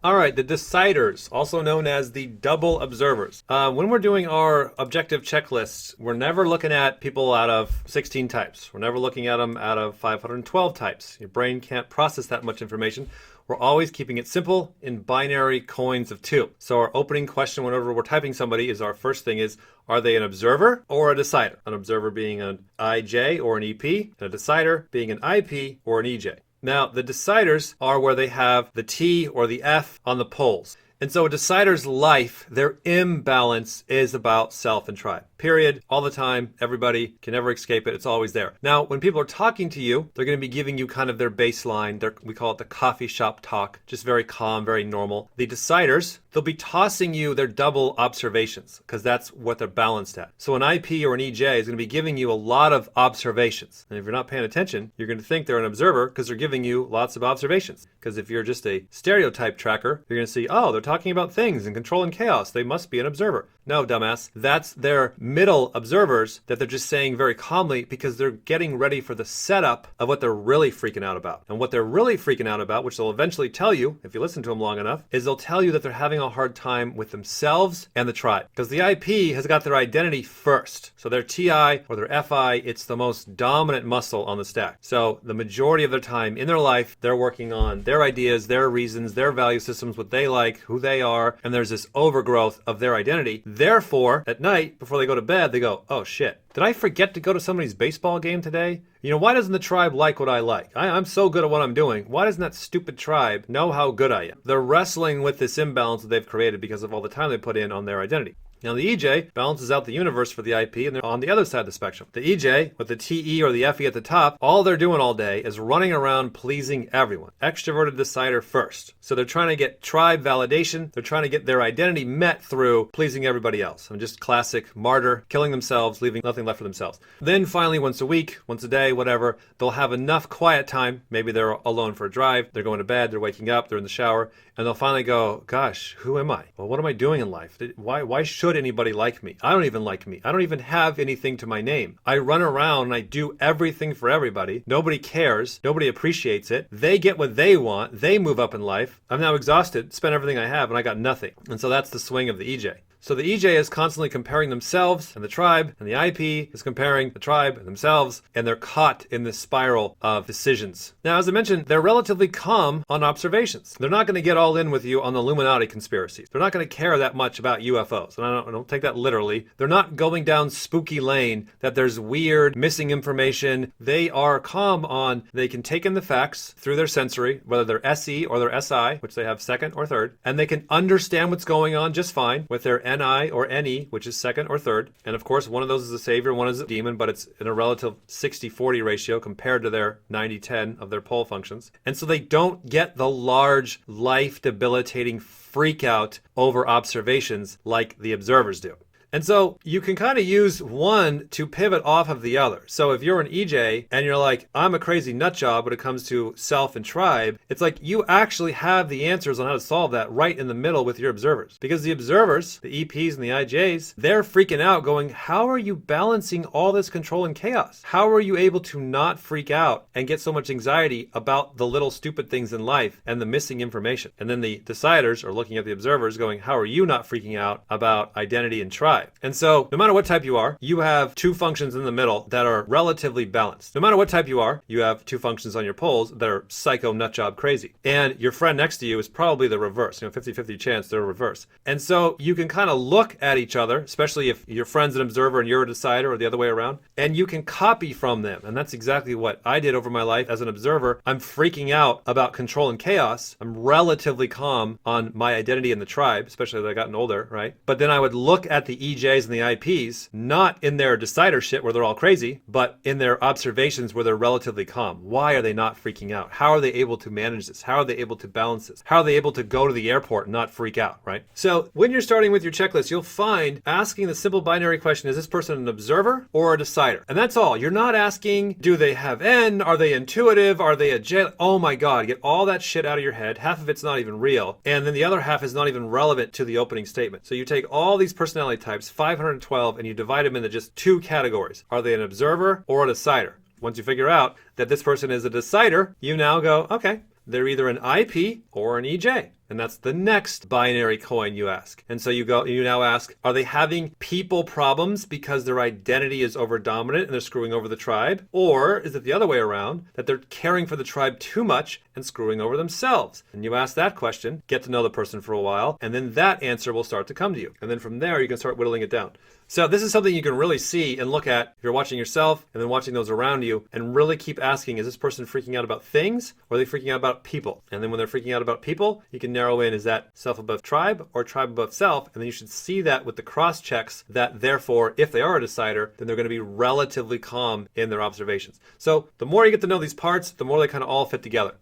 All right, the deciders, also known as the double observers. When we're doing our objective checklists, we're never looking at people out of 16 types. We're never looking at them out of 512 types. Your brain can't process that much information. We're always keeping it simple in binary coins of 2. So our opening question whenever we're typing somebody is our first thing is, are they an observer or a decider? An observer being an IJ or an EP, and a decider being an IP or an EJ. Now, the deciders are where they have the T or the F on the poles. And so a decider's life, their imbalance is about self and tribe. Period. All the time. Everybody can never escape it. It's always there. Now, when people are talking to you, they're going to be giving you kind of their baseline. We call it the coffee shop talk. Just very calm, very normal. The deciders, they'll be tossing you their double observations because that's what they're balanced at. So an IP or an EJ is going to be giving you a lot of observations. And if you're not paying attention, you're going to think they're an observer because they're giving you lots of observations. Because if you're just a stereotype tracker, you're going to see, oh, they're talking about things and control and chaos. They must be an observer. No, dumbass. That's their middle observers that they're just saying very calmly because they're getting ready for the setup of what they're really freaking out about. And what they're really freaking out about, which they'll eventually tell you, if you listen to them long enough, is they'll tell you that they're having a hard time with themselves and the tribe. Because the IP has got their identity first. So their TI or their FI, it's the most dominant muscle on the stack. So the majority of their time in their life, they're working on their ideas, their reasons, their value systems, what they like, who they are, and there's this overgrowth of their identity. Therefore, at night, before they go to bed, they go, oh shit, did I forget to go to somebody's baseball game today? You know, why doesn't the tribe like what I like? I'm so good at what I'm doing. Why doesn't that stupid tribe know how good I am? They're wrestling with this imbalance that they've created because of all the time they put in on their identity. Now the EJ balances out the universe for the IP and they're on the other side of the spectrum. The EJ with the TE or the FE at the top, all they're doing all day is running around pleasing everyone. Extroverted decider first. So they're trying to get tribe validation. They're trying to get their identity met through pleasing everybody else. I'm just classic martyr, killing themselves, leaving nothing left for themselves. Then finally once a week, once a day, whatever, they'll have enough quiet time. Maybe they're alone for a drive. They're going to bed. They're waking up. They're in the shower. And they'll finally go, gosh, who am I? Well, what am I doing in life? Why should anybody like me? I don't even like me. I don't even have anything to my name. I run around and I do everything for everybody. Nobody cares. Nobody appreciates it. They get what they want. They move up in life. I'm now exhausted, spent everything I have, and I got nothing. And so that's the swing of the EJ. So the EJ is constantly comparing themselves and the tribe, and the IP is comparing the tribe and themselves, and they're caught in this spiral of decisions. Now, as I mentioned, they're relatively calm on observations. They're not going to get all in with you on the Illuminati conspiracies. They're not going to care that much about UFOs, and I don't take that literally. They're not going down spooky lane that there's weird, missing information. They are calm on, they can take in the facts through their sensory, whether they're SE or they're SI, which they have second or third, and they can understand what's going on just fine with their NI or NE, which is second or third. And of course, one of those is a savior, one is a demon, but it's in a relative 60-40 ratio compared to their 90-10 of their pole functions. And so they don't get the large, life-debilitating freak out over observations like the observers do. And so you can kind of use one to pivot off of the other. So if you're an EJ and you're like, I'm a crazy nut job when it comes to self and tribe, it's like you actually have the answers on how to solve that right in the middle with your observers. Because the observers, the EPs and the IJs, they're freaking out going, how are you balancing all this control and chaos? How are you able to not freak out and get so much anxiety about the little stupid things in life and the missing information? And then the deciders are looking at the observers going, how are you not freaking out about identity and tribe? And so no matter what type you are, you have two functions in the middle that are relatively balanced. No matter what type you are, you have two functions on your poles that are psycho nutjob crazy. And your friend next to you is probably the reverse, 50-50 chance they're reverse. And so you can kind of look at each other, especially if your friend's an observer and you're a decider or the other way around, and you can copy from them. And that's exactly what I did over my life as an observer. I'm freaking out about control and chaos. I'm relatively calm on my identity in the tribe, especially as I gotten older, right? But then I would look at the EJs and the IPs, not in their decider shit where they're all crazy, but in their observations where they're relatively calm. Why are they not freaking out? How are they able to manage this? How are they able to balance this? How are they able to go to the airport and not freak out, right? So when you're starting with your checklist, you'll find asking the simple binary question, is this person an observer or a decider? And that's all. You're not asking, do they have N? Are they intuitive? Are they a J? Oh my God, get all that shit out of your head. Half of it's not even real. And then the other half is not even relevant to the opening statement. So you take all these personality types, 512, and you divide them into just two categories. Are they an observer or a decider? Once you figure out that this person is a decider, you now go, okay, they're either an IP or an EJ. And that's the next binary coin you ask. And so you now ask, are they having people problems because their identity is over dominant and they're screwing over the tribe? Or is it the other way around, that they're caring for the tribe too much and screwing over themselves? And you ask that question, get to know the person for a while, and then that answer will start to come to you. And then from there, you can start whittling it down. So this is something you can really see and look at if you're watching yourself and then watching those around you, and really keep asking, is this person freaking out about things, or are they freaking out about people? And then when they're freaking out about people, you can narrow in, is that self above tribe or tribe above self? And then you should see that with the cross checks, that therefore, if they are a decider, then they're going to be relatively calm in their observations. So the more you get to know these parts, the more they kind of all fit together.